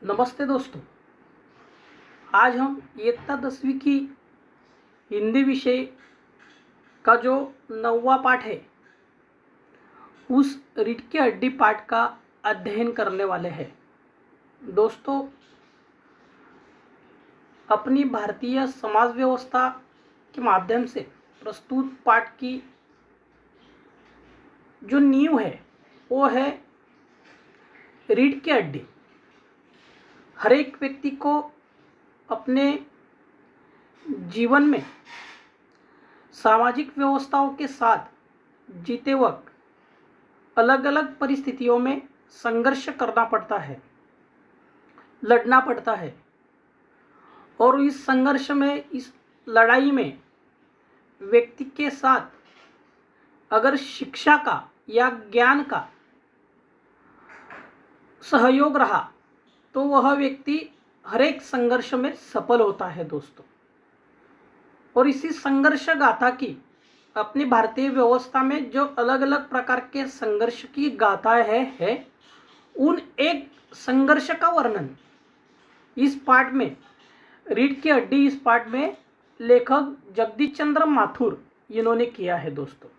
नमस्ते दोस्तों। आज हम इयत्ता 10वीं की हिंदी विषय का जो 9वां पाठ है उस रीढ़ की हड्डी पाठ का अध्ययन करने वाले हैं। दोस्तों, अपनी भारतीय समाज व्यवस्था के माध्यम से प्रस्तुत पाठ की जो नींव है वो है रीढ़ की हड्डी। हर एक व्यक्ति को अपने जीवन में सामाजिक व्यवस्थाओं के साथ जीते वक्त अलग अलग परिस्थितियों में संघर्ष करना पड़ता है, लड़ना पड़ता है। और इस संघर्ष में, इस लड़ाई में व्यक्ति के साथ अगर शिक्षा का या ज्ञान का सहयोग रहा तो वह व्यक्ति हर एक संघर्ष में सफल होता है दोस्तों। और इसी संघर्ष गाथा की अपनी भारतीय व्यवस्था में जो अलग अलग प्रकार के संघर्ष की गाथाएं है उन एक संघर्ष का वर्णन इस पाठ में, रीढ़ की हड्डी इस पाठ में लेखक जगदीश चंद्र माथुर इन्होंने किया है दोस्तों,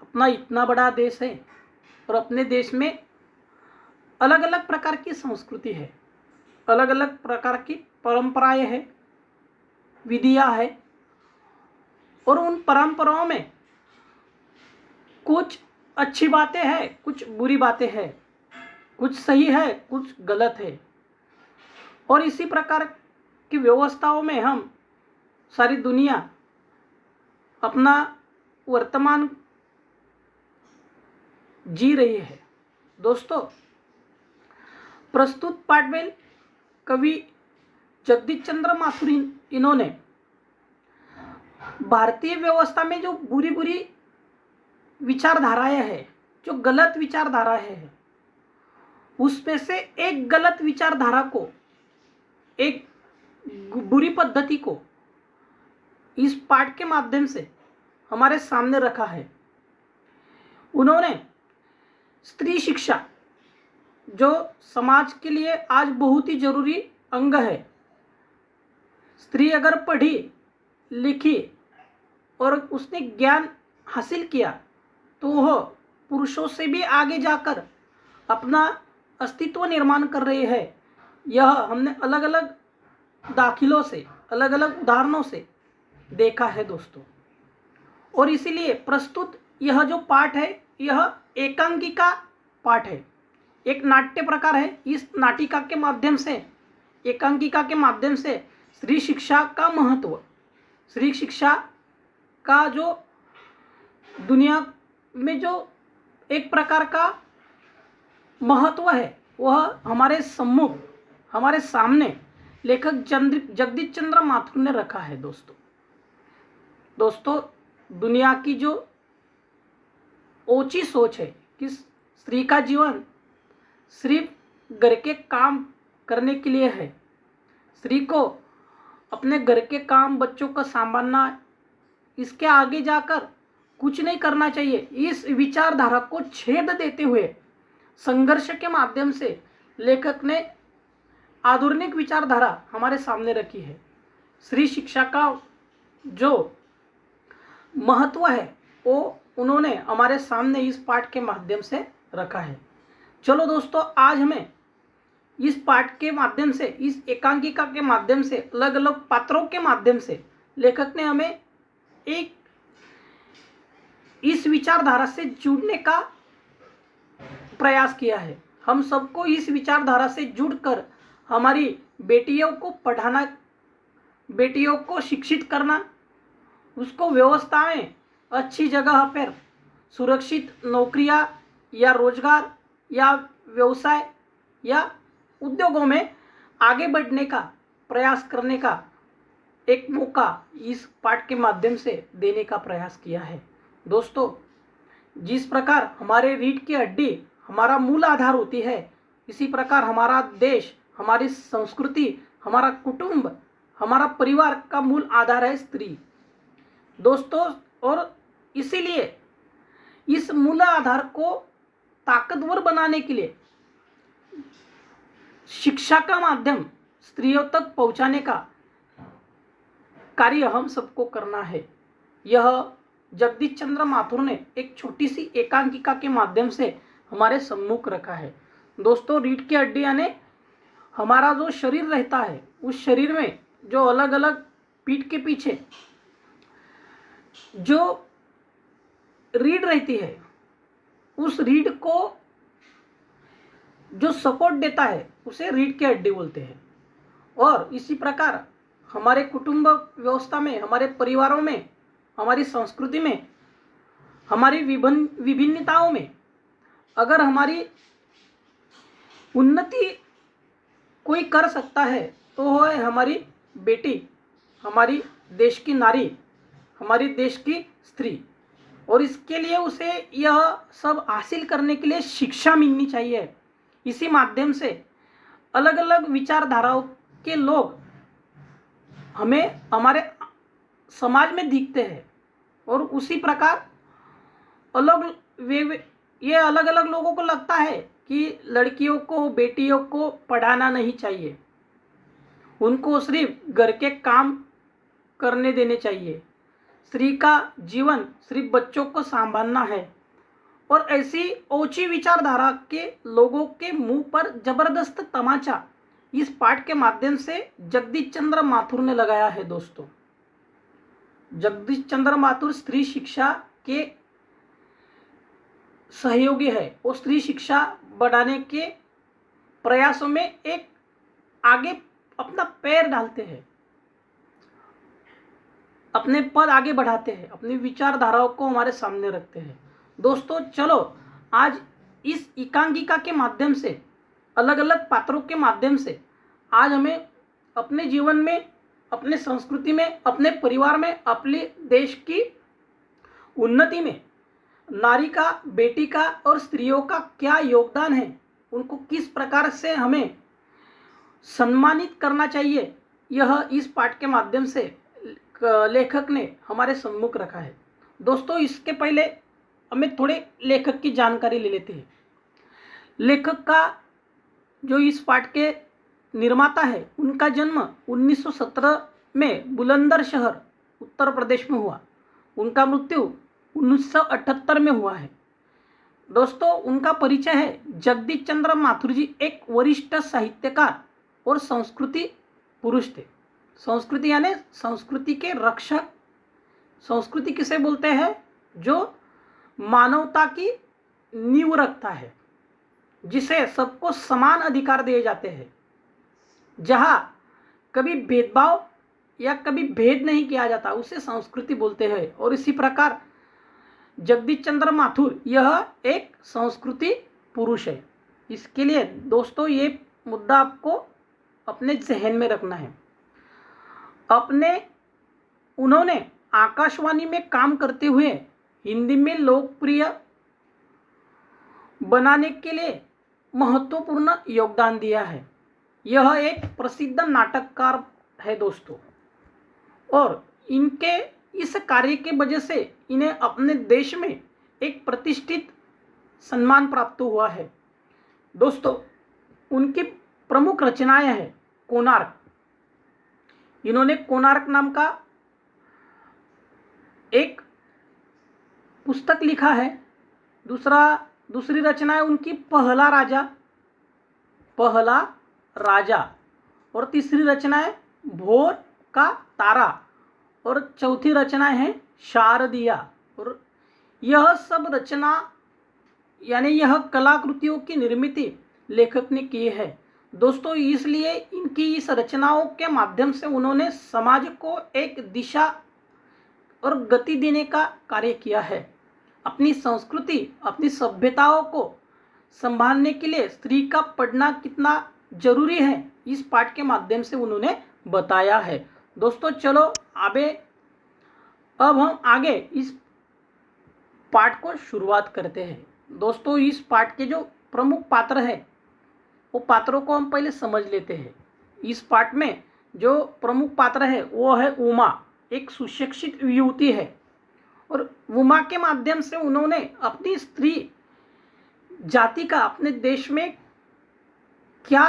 अपना इतना बड़ा देश है और अपने देश में अलग अलग प्रकार की संस्कृति है, अलग अलग प्रकार की परंपराएं हैं, विधियां है। और उन परंपराओं में कुछ अच्छी बातें हैं, कुछ बुरी बातें हैं, कुछ सही है, कुछ गलत है। और इसी प्रकार की व्यवस्थाओं में हम सारी दुनिया अपना वर्तमान जी रही है दोस्तों। प्रस्तुत पाठ में कवि जगदीश चंद्र माथुर इन्होंने भारतीय व्यवस्था में जो बुरी बुरी विचारधाराएं हैं, जो गलत विचारधाराएं हैं, उसमें से एक गलत विचारधारा को, एक बुरी पद्धति को इस पाठ के माध्यम से हमारे सामने रखा है। उन्होंने स्त्री शिक्षा, जो समाज के लिए आज बहुत ही जरूरी अंग है, स्त्री अगर पढ़ी लिखी और उसने ज्ञान हासिल किया तो वह पुरुषों से भी आगे जाकर अपना अस्तित्व निर्माण कर रही है। यह हमने अलग अलग दाखिलों से, अलग अलग उदाहरणों से देखा है दोस्तों। और इसीलिए प्रस्तुत यह जो पाठ है यह एकांकिका पाठ है, एक नाट्य प्रकार है। इस नाटिका के माध्यम से, एकांकिका के माध्यम से स्त्री शिक्षा का महत्व, स्त्री शिक्षा का जो दुनिया में जो एक प्रकार का महत्व है वह हमारे सम्मुख, हमारे सामने लेखक जगदीश चंद्र माथुर ने रखा है दोस्तों। दुनिया की जो ऊंची सोच है कि स्त्री का जीवन सिर्फ घर के काम करने के लिए है, स्त्री को अपने घर के काम, बच्चों का संभालना, इसके आगे जाकर कुछ नहीं करना चाहिए। इस विचारधारा को छेद देते हुए संघर्ष के माध्यम से लेखक ने आधुनिक विचारधारा हमारे सामने रखी है। स्त्री शिक्षा का जो महत्व है वो उन्होंने हमारे सामने इस पाठ के माध्यम से रखा है। चलो दोस्तों, आज हमें इस पाठ के माध्यम से, इस एकांकिका के माध्यम से, अलग अलग पात्रों के माध्यम से लेखक ने हमें एक इस विचारधारा से जुड़ने का प्रयास किया है। हम सबको इस विचारधारा से जुड़कर हमारी बेटियों को पढ़ाना, बेटियों को शिक्षित करना, उसको व्यवस्था में अच्छी जगह पर सुरक्षित नौकरियां या रोजगार या व्यवसाय या उद्योगों में आगे बढ़ने का प्रयास करने का एक मौका इस पाठ के माध्यम से देने का प्रयास किया है दोस्तों। जिस प्रकार हमारे रीढ़ की हड्डी हमारा मूल आधार होती है, इसी प्रकार हमारा देश, हमारी संस्कृति, हमारा कुटुंब, हमारा परिवार का मूल आधार है स्त्री दोस्तों। और इसीलिए इस मूल आधार को ताकतवर बनाने के लिए शिक्षा का माध्यम स्त्रियों तक पहुंचाने का कार्य हम सबको करना है। यह जगदीश चंद्र माथुर ने एक छोटी सी एकांकिका के माध्यम से हमारे सम्मुख रखा है। दोस्तों, रीढ़ की हड्डी यानी हमारा जो शरीर रहता है, उस शरीर में जो अलग अलग पीठ के पीछे जो रीढ़ रहती है, उस रीढ़ को जो सपोर्ट देता है उसे रीढ़ की हड्डी बोलते हैं। और इसी प्रकार हमारे कुटुंब व्यवस्था में, हमारे परिवारों में, हमारी संस्कृति में, हमारी विभिन्नताओं में अगर हमारी उन्नति कोई कर सकता है तो वो है हमारी बेटी, हमारी देश की नारी, हमारी देश की स्त्री। और इसके लिए उसे यह सब हासिल करने के लिए शिक्षा मिलनी चाहिए। इसी माध्यम से अलग अलग विचारधाराओं के लोग हमें हमारे समाज में दिखते हैं। और उसी प्रकार ये अलग अलग लोगों को लगता है कि लड़कियों को, बेटियों को पढ़ाना नहीं चाहिए, उनको सिर्फ घर के काम करने देने चाहिए, स्त्री का जीवन सिर्फ बच्चों को संभालना है। और ऐसी ऊंची विचारधारा के लोगों के मुंह पर जबरदस्त तमाचा इस पाठ के माध्यम से जगदीश चंद्र माथुर ने लगाया है। दोस्तों, जगदीश चंद्र माथुर स्त्री शिक्षा के सहयोगी है और स्त्री शिक्षा बढ़ाने के प्रयासों में एक आगे अपना पैर डालते हैं, अपने पद आगे बढ़ाते हैं, अपनी विचारधाराओं को हमारे सामने रखते हैं। दोस्तों, चलो आज इस एकांकिका के माध्यम से, अलग अलग पात्रों के माध्यम से आज हमें अपने जीवन में, अपने संस्कृति में, अपने परिवार में, अपने देश की उन्नति में नारी का, बेटी का और स्त्रियों का क्या योगदान है, उनको किस प्रकार से हमें सम्मानित करना चाहिए, यह इस पाठ के माध्यम से लेखक ने हमारे सम्मुख रखा है। दोस्तों, इसके पहले हमें थोड़े लेखक की जानकारी ले लेते हैं। लेखक का जो इस पाठ के निर्माता है, उनका जन्म 1917 में बुलंदशहर उत्तर प्रदेश में हुआ। उनका मृत्यु 1978 में हुआ है। दोस्तों, उनका परिचय है जगदीश चंद्र माथुर जी एक वरिष्ठ साहित्यकार और संस्कृति पुरुष थे। संस्कृति यानी संस्कृति के रक्षक। संस्कृति किसे बोलते हैं? जो मानवता की नींव रखता है, जिसे सबको समान अधिकार दिए जाते हैं, जहाँ कभी भेदभाव या कभी भेद नहीं किया जाता, उसे संस्कृति बोलते हैं। और इसी प्रकार जगदीश चंद्र माथुर यह एक संस्कृति पुरुष है। इसके लिए दोस्तों ये मुद्दा आपको अपने जहन में रखना है। उन्होंने आकाशवाणी में काम करते हुए हिंदी में लोकप्रिय बनाने के लिए महत्वपूर्ण योगदान दिया है। यह एक प्रसिद्ध नाटककार है दोस्तों, और इनके इस कार्य के वजह से इन्हें अपने देश में एक प्रतिष्ठित सम्मान प्राप्त हुआ है। दोस्तों, उनकी प्रमुख रचनाएं हैं कोणार्क। इन्होंने कोणार्क नाम का एक पुस्तक लिखा है। दूसरी रचना है उनकी पहला राजा, और तीसरी रचना है भोर का तारा, और चौथी रचना है शारदिया। और यह सब रचना यानी यह कलाकृतियों की निर्मित लेखक ने की है। दोस्तों, इसलिए इनकी इस रचनाओं के माध्यम से उन्होंने समाज को एक दिशा और गति देने का कार्य किया है। अपनी संस्कृति, अपनी सभ्यताओं को संभालने के लिए स्त्री का पढ़ना कितना जरूरी है, इस पाठ के माध्यम से उन्होंने बताया है। दोस्तों, चलो अब हम आगे इस पाठ को शुरुआत करते हैं। दोस्तों, इस पाठ के जो प्रमुख पात्र हैं, वो पात्रों को हम पहले समझ लेते हैं। इस पाठ में जो प्रमुख पात्र है वो है उमा, एक सुशिक्षित युवती है। और उमा के माध्यम से उन्होंने अपनी स्त्री जाति का अपने देश में क्या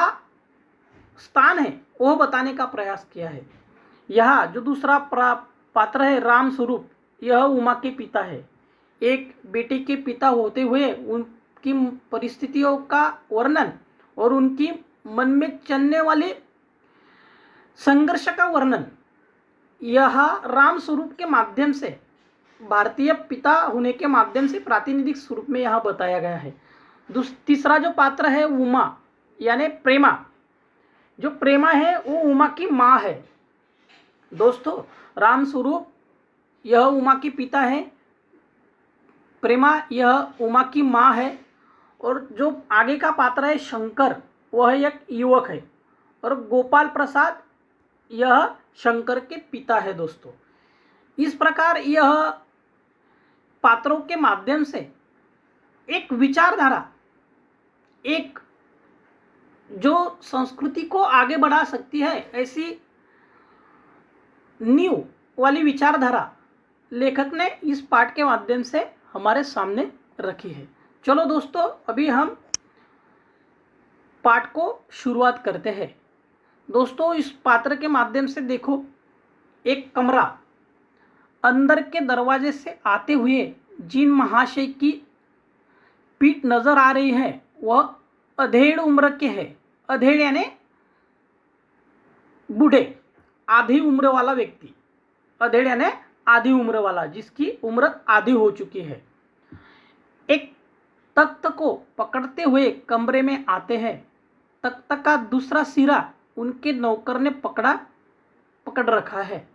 स्थान है वो बताने का प्रयास किया है। यह जो दूसरा पात्र है राम स्वरूप, यह उमा के पिता है। एक बेटे के पिता होते हुए उनकी परिस्थितियों का वर्णन और उनकी मन में चलने वाले संघर्ष का वर्णन यह राम स्वरूप के माध्यम से, भारतीय पिता होने के माध्यम से प्रातिनिधिक स्वरूप में यहाँ बताया गया है। तीसरा जो पात्र है उमा यानी प्रेमा, जो प्रेमा है वो उमा की माँ है। दोस्तों, राम स्वरूप यह उमा के पिता है, प्रेमा यह उमा की माँ है, और जो आगे का पात्र है शंकर, वह एक युवक है, और गोपाल प्रसाद यह शंकर के पिता है। दोस्तों, इस प्रकार यह पात्रों के माध्यम से एक विचारधारा, एक जो संस्कृति को आगे बढ़ा सकती है ऐसी न्यू वाली विचारधारा लेखक ने इस पाठ के माध्यम से हमारे सामने रखी है। चलो दोस्तों, अभी हम पाठ को शुरुआत करते हैं। दोस्तों, इस पात्र के माध्यम से देखो, एक कमरा, अंदर के दरवाजे से आते हुए जिन महाशय की पीठ नजर आ रही है वह अधेड़ उम्र के है। अधेड़ यानी बूढ़े, आधी उम्र वाला व्यक्ति। अधेड़ यानी आधी उम्र वाला, जिसकी उम्र आधी हो चुकी है। एक तख्त को पकड़ते हुए कमरे में आते हैं। तख्त का दूसरा सिरा उनके नौकर ने पकड़ रखा है।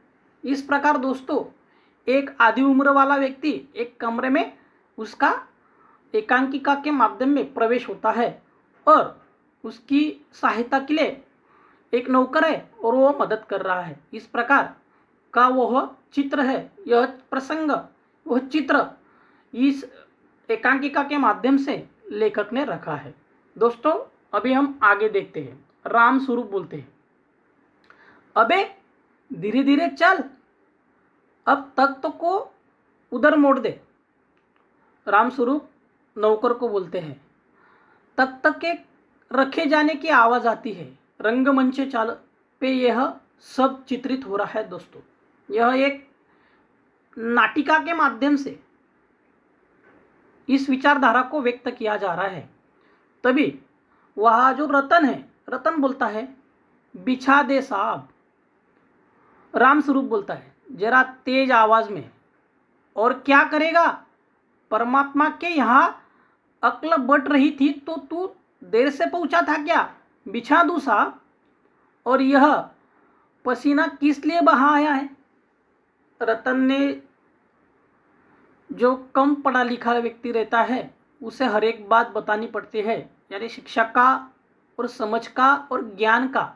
इस प्रकार दोस्तों, एक आधी उम्र वाला व्यक्ति एक कमरे में उसका एकांकिका के माध्यम में प्रवेश होता है और उसकी सहायता के लिए एक नौकर है और वो मदद कर रहा है। इस प्रकार का वह चित्र है, यह प्रसंग, वह चित्र इस एकांकिका के माध्यम से लेखक ने रखा है। दोस्तों, अभी हम आगे देखते हैं। राम स्वरूप बोलते हैं, अबे धीरे धीरे चल, अब तख्त को उधर मोड़ दे। राम स्वरूप नौकर को बोलते हैं। तख्त के रखे जाने की आवाज आती है। रंगमंच चाल पे यह सब चित्रित हो रहा है। दोस्तों, यह एक नाटिका के माध्यम से इस विचारधारा को व्यक्त किया जा रहा है। तभी वह जो रतन है, रतन बोलता है, बिछा दे साहब। राम स्वरूप बोलता है जरा तेज आवाज में, और क्या करेगा, परमात्मा के यहाँ अक्ल बट रही थी तो तू देर से पहुंचा था क्या, बिछा दूं साहब। और यह पसीना किस लिए बहाया है। रतन ने, जो कम पढ़ा लिखा व्यक्ति रहता है, उसे हर एक बात बतानी पड़ती है, यानी शिक्षा का और समझ का और ज्ञान का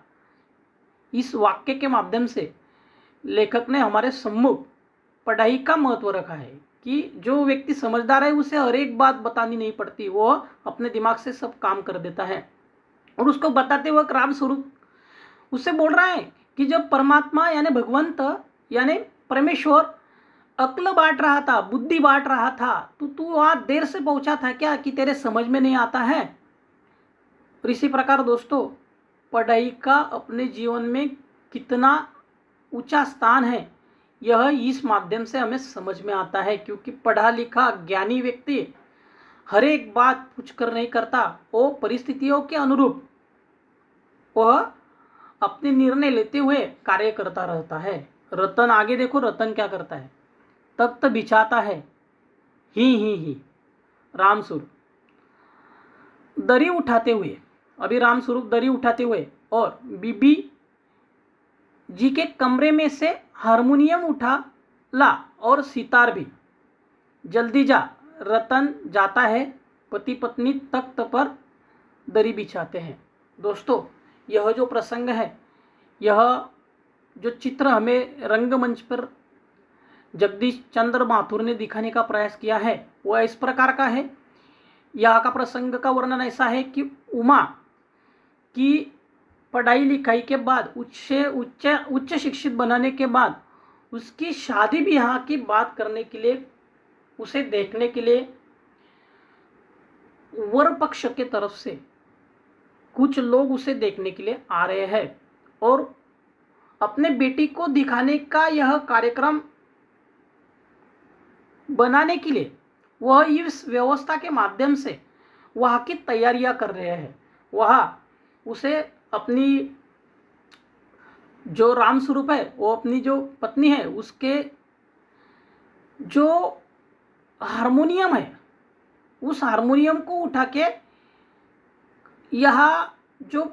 इस वाक्य के माध्यम से लेखक ने हमारे सम्मुख पढ़ाई का महत्व रखा है कि जो व्यक्ति समझदार है उसे हर एक बात बतानी नहीं पड़ती, वो अपने दिमाग से सब काम कर देता है। और उसको बताते वक्त राम स्वरूप उससे बोल रहा है कि जब परमात्मा यानी भगवंत यानी परमेश्वर अक्ल बांट रहा था, बुद्धि बांट रहा था, तो तू वहां देर से पहुंचा था क्या कि तेरे समझ में नहीं आता है। और इसी प्रकार दोस्तों, पढ़ाई का अपने जीवन में कितना ऊंचा स्थान है, यह इस माध्यम से हमें समझ में आता है। क्योंकि पढ़ा लिखा ज्ञानी व्यक्ति हर एक बात पूछकर नहीं करता, वो परिस्थितियों के अनुरूप वह अपने निर्णय लेते हुए कार्य करता रहता है। रतन, आगे देखो रतन क्या करता है, तख्त बिछाता है, ही राम स्वरूप दरी उठाते हुए, अभी राम स्वरूप दरी उठाते हुए और बीबी जी के कमरे में से हारमोनियम उठा ला और सितार भी, जल्दी जा। रतन जाता है, पति पत्नी तख्त पर दरी बिछाते हैं। दोस्तों, यह जो प्रसंग है, यह जो चित्र हमें रंगमंच पर जगदीश चंद्र माथुर ने दिखाने का प्रयास किया है वह इस प्रकार का है। यहाँ का प्रसंग का वर्णन ऐसा है कि उमा की पढ़ाई लिखाई के बाद उच्च शिक्षित बनाने के बाद उसकी शादी ब्याह की बात करने के लिए, उसे देखने के लिए वर पक्ष के तरफ से कुछ लोग उसे देखने के लिए आ रहे हैं और अपने बेटी को दिखाने का यह कार्यक्रम बनाने के लिए वह इस व्यवस्था के माध्यम से वहाँ की तैयारियां कर रहे हैं। वह उसे अपनी जो राम स्वरूप है, वो अपनी जो पत्नी है, उसके जो हारमोनियम है, उस हारमोनियम को उठा के यहाँ जो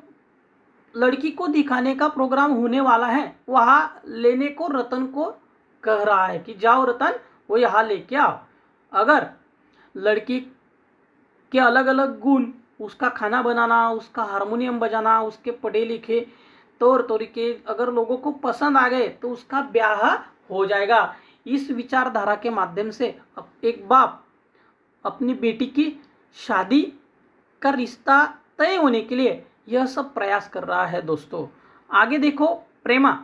लड़की को दिखाने का प्रोग्राम होने वाला है वहाँ लेने को रतन को कह रहा है कि जाओ रतन, वो यहाँ लेके आओ। अगर लड़की के अलग अलग गुण, उसका खाना बनाना, उसका हारमोनियम बजाना, उसके पढ़े लिखे तौर तरीके अगर लोगों को पसंद आ गए तो उसका ब्याह हो जाएगा। इस विचारधारा के माध्यम से एक बाप अपनी बेटी की शादी का रिश्ता तय होने के लिए यह सब प्रयास कर रहा है। दोस्तों आगे देखो प्रेमा,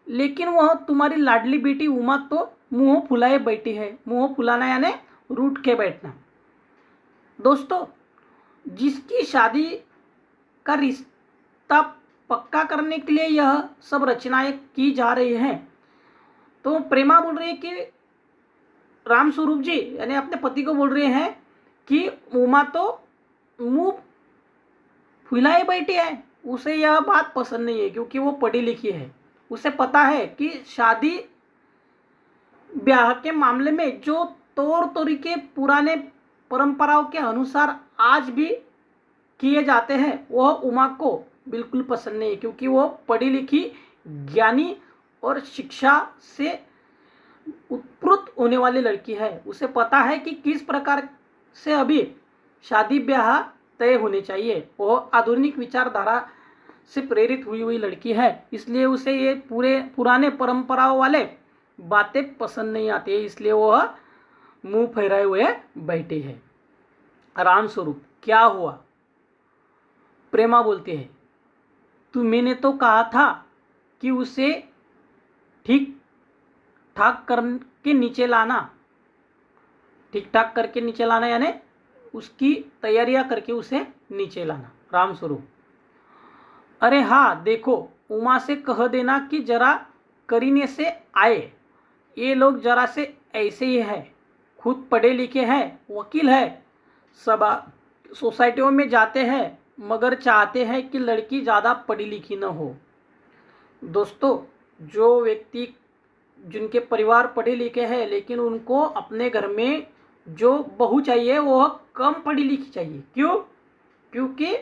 लेकिन वह तुम्हारी लाडली बेटी उमा तो मुंह फुलाए बैठी है। मुंह फुलाना यानी रूठ के बैठना। दोस्तों जिसकी शादी का रिश्ता पक्का करने के लिए यह सब रचनाएं की जा रही हैं, तो प्रेमा बोल रही है कि राम स्वरूप जी यानी अपने पति को बोल रहे हैं कि उमा तो मुंह फुलाए बैठी है। उसे यह बात पसंद नहीं है क्योंकि वो पढ़ी लिखी है। उसे पता है कि शादी ब्याह के मामले में जो तौर तरीके पुराने परंपराओं के अनुसार आज भी किए जाते हैं वह उमा को बिल्कुल पसंद नहीं है, क्योंकि वो पढ़ी लिखी, ज्ञानी और शिक्षा से उत्प्रुत होने वाली लड़की है। उसे पता है कि किस प्रकार से अभी शादी ब्याह तय होने चाहिए। वह आधुनिक विचारधारा से प्रेरित हुई हुई लड़की है, इसलिए उसे ये पुराने परंपराओं वाले बातें पसंद नहीं आती है, इसलिए वह मुंह फैलाए हुए बैठी है। राम स्वरूप क्या हुआ? प्रेमा बोलती है मैंने तो कहा था कि उसे ठीक ठाक करके नीचे लाना। ठीक ठाक करके नीचे लाना यानी उसकी तैयारियां करके उसे नीचे लाना। राम स्वरूप अरे हाँ देखो, उमा से कह देना कि जरा करीने से आए। ये लोग जरा से ऐसे ही है, खुद पढ़े लिखे हैं, वकील है, सब सोसाइटियों में जाते हैं, मगर चाहते हैं कि लड़की ज़्यादा पढ़ी लिखी न हो। दोस्तों जो व्यक्ति जिनके परिवार पढ़े लिखे हैं लेकिन उनको अपने घर में जो बहू चाहिए वह कम पढ़ी लिखी चाहिए। क्यों? क्योंकि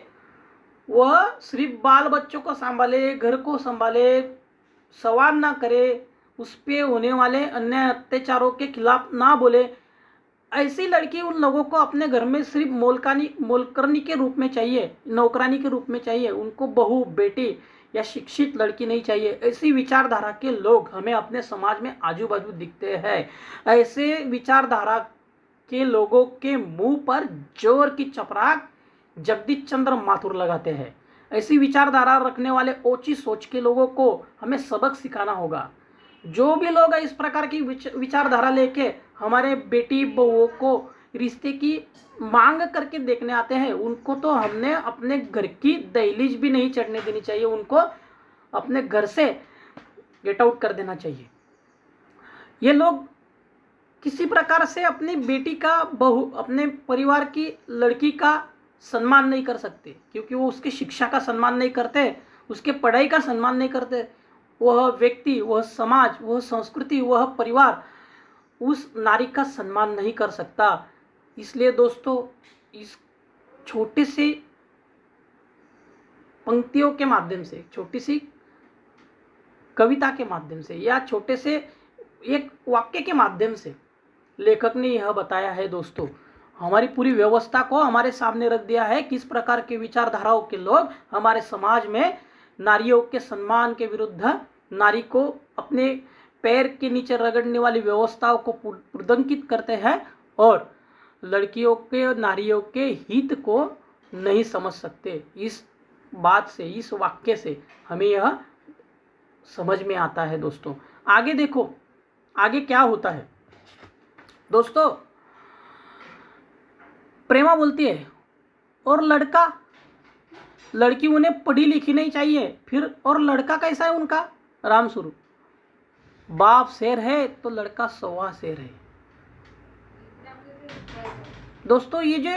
वह सिर्फ बाल बच्चों को संभाले, घर को संभाले, सवाल ना करे, उस पर होने वाले अन्य अत्याचारों के खिलाफ ना बोले। ऐसी लड़की उन लोगों को अपने घर में सिर्फ मोलकरनी के रूप में चाहिए, नौकरानी के रूप में चाहिए। उनको बहू, बेटी या शिक्षित लड़की नहीं चाहिए। ऐसी विचारधारा के लोग हमें अपने समाज में आजू बाजू दिखते हैं। ऐसे विचारधारा के लोगों के मुंह पर जोर की चपराक जगदीश चंद्र माथुर लगाते हैं। ऐसी विचारधारा रखने वाले ऊंची सोच के लोगों को हमें सबक सिखाना होगा। जो भी लोग इस प्रकार की विचारधारा लेके हमारे बेटी बहुओं को रिश्ते की मांग करके देखने आते हैं, उनको तो हमने अपने घर की दहलीज भी नहीं चढ़ने देनी चाहिए। उनको अपने घर से गेट आउट कर देना चाहिए। ये लोग किसी प्रकार से अपनी बेटी का, बहू, अपने परिवार की लड़की का सम्मान नहीं कर सकते, क्योंकि वो उसकी शिक्षा का सम्मान नहीं करते, उसके पढ़ाई का सम्मान नहीं करते। वह व्यक्ति, वह समाज, वह संस्कृति, वह परिवार उस नारी का सम्मान नहीं कर सकता। इसलिए दोस्तों इस छोटे से पंक्तियों के माध्यम से, छोटी सी कविता के माध्यम से या छोटे से एक वाक्य के माध्यम से लेखक ने यह बताया है दोस्तों, हमारी पूरी व्यवस्था को हमारे सामने रख दिया है। किस प्रकार के विचारधाराओं के लोग हमारे समाज में नारियों के सम्मान के विरुद्ध, नारी को अपने पैर के नीचे रगड़ने वाली व्यवस्थाओं को उल्लंघित करते हैं और लड़कियों के, नारियों के हित को नहीं समझ सकते। इस बात से, इस वाक्य से हमें यह समझ में आता है। दोस्तों आगे देखो, आगे क्या होता है। दोस्तों प्रेमा बोलती है और लड़का लड़की उन्हें पढ़ी लिखी नहीं चाहिए। फिर और लड़का कैसा है उनका? रामस्वरूप, बाप शेर है तो लड़का सवा शेर है। दोस्तों ये जो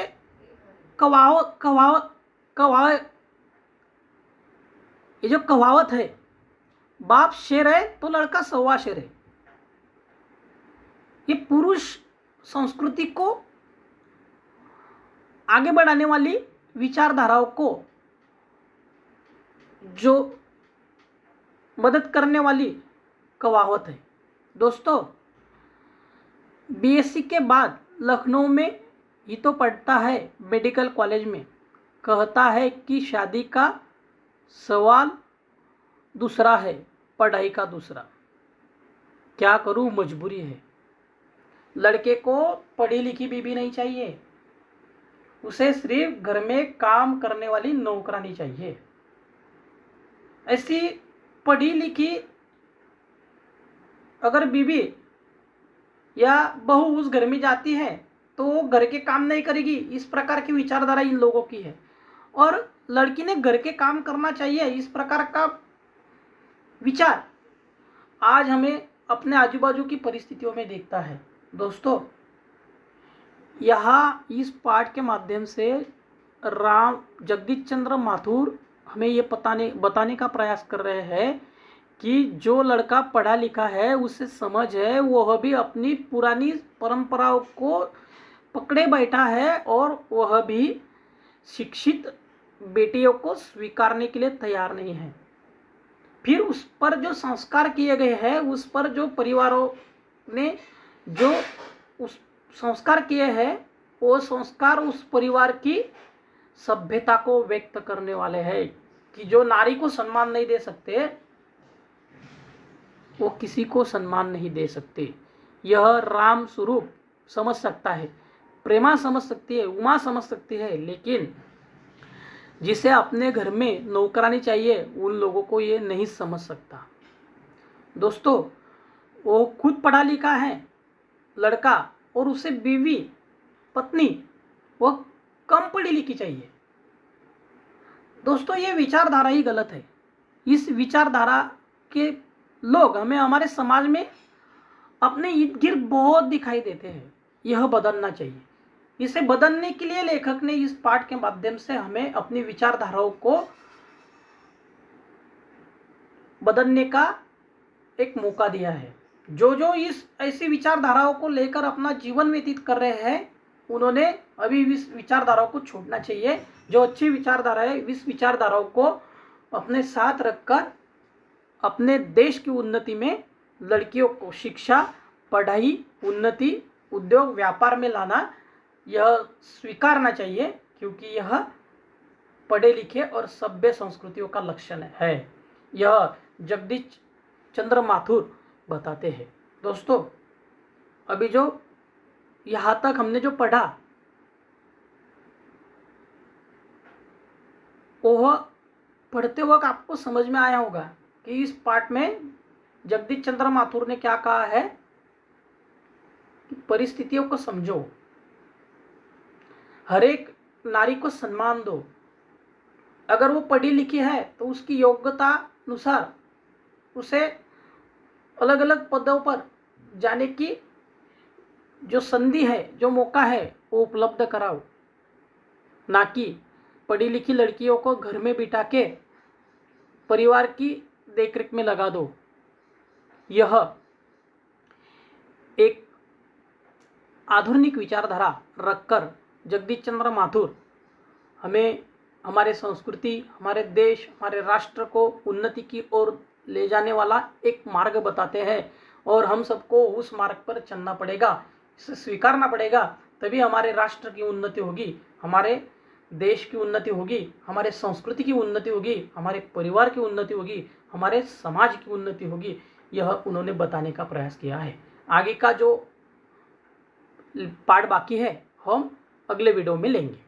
ये जो कहावत है, बाप शेर है तो लड़का सवा शेर है, ये पुरुष संस्कृति को आगे बढ़ाने वाली विचारधाराओं को जो मदद करने वाली कहावत है। दोस्तों बीएससी के बाद लखनऊ में ही तो पढ़ता है, मेडिकल कॉलेज में, कहता है कि शादी का सवाल दूसरा है, पढ़ाई का दूसरा। क्या करूं, मजबूरी है। लड़के को पढ़ी लिखी बीवी नहीं चाहिए, उसे सिर्फ घर में काम करने वाली नौकरानी चाहिए। ऐसी पढ़ी लिखी अगर बीवी या बहू उस घर में जाती है तो वो घर के काम नहीं करेगी, इस प्रकार की विचारधारा इन लोगों की है। और लड़की ने घर के काम करना चाहिए, इस प्रकार का विचार आज हमें अपने आजू बाजू की परिस्थितियों में देखता है। दोस्तों यहाँ इस पाठ के माध्यम से जगदीश चंद्र माथुर हमें ये बताने का प्रयास कर रहे हैं कि जो लड़का पढ़ा लिखा है, उसे समझ है, वह भी अपनी पुरानी परंपराओं को पकड़े बैठा है और वह भी शिक्षित बेटियों को स्वीकारने के लिए तैयार नहीं है। फिर उस पर जो संस्कार किए गए हैं, उस पर जो परिवारों ने जो उस संस्कार किए हैं, वो संस्कार उस परिवार की सभ्यता को व्यक्त करने वाले हैं कि जो नारी को सम्मान नहीं दे सकते वो किसी को सम्मान नहीं दे सकते। यह राम स्वरूप समझ सकता है, प्रेमा समझ सकती है, उमा समझ सकती है, लेकिन जिसे अपने घर में नौकरानी चाहिए उन लोगों को ये नहीं समझ सकता। दोस्तों वो खुद पढ़ा लिखा है लड़का और उसे बीवी पत्नी वो कम पढ़ी लिखी चाहिए। दोस्तों ये विचारधारा ही गलत है। इस विचारधारा के लोग हमें हमारे समाज में अपने इर्द गिर्द बहुत दिखाई देते हैं। यह बदलना चाहिए। इसे बदलने के लिए लेखक ने इस पाठ के माध्यम से हमें अपनी विचारधाराओं को बदलने का एक मौका दिया है। जो इस ऐसी विचारधाराओं को लेकर अपना जीवन व्यतीत कर रहे हैं, उन्होंने अभी इस विचारधाराओं को छोड़ना चाहिए। जो अच्छी विचारधारा है, इस विचारधाराओं को अपने साथ रखकर अपने देश की उन्नति में लड़कियों को शिक्षा, पढ़ाई, उन्नति, उद्योग, व्यापार में लाना यह स्वीकारना चाहिए, क्योंकि यह पढ़े लिखे और सभ्य संस्कृतियों का लक्षण है। यह जगदीश चंद्र माथुर बताते हैं। दोस्तों अभी जो यहाँ तक हमने जो पढ़ा वह पढ़ते वक्त आपको समझ में आया होगा कि इस पाठ में जगदीश चंद्र माथुर ने क्या कहा है कि परिस्थितियों को समझो, हर एक नारी को सम्मान दो। अगर वो पढ़ी लिखी है तो उसकी योग्यता अनुसार उसे अलग अलग पदों पर जाने की जो संधि है, जो मौका है, वो उपलब्ध कराओ। ना कि पढ़ी लिखी लड़कियों को घर में बिठा के परिवार की देखरेख में लगा दो। यह एक आधुनिक विचारधारा रखकर जगदीश चंद्र माथुर हमें हमारे संस्कृति, हमारे देश, हमारे राष्ट्र को उन्नति की ओर ले जाने वाला एक मार्ग बताते हैं। और हम सबको उस मार्ग पर चलना पड़ेगा, इसे स्वीकारना पड़ेगा, तभी हमारे राष्ट्र की उन्नति होगी, हमारे देश की उन्नति होगी, हमारे संस्कृति की उन्नति होगी, हमारे परिवार की उन्नति होगी, हमारे समाज की उन्नति होगी। यह उन्होंने बताने का प्रयास किया है। आगे का जो पाठ बाकी है हम अगले वीडियो में लेंगे।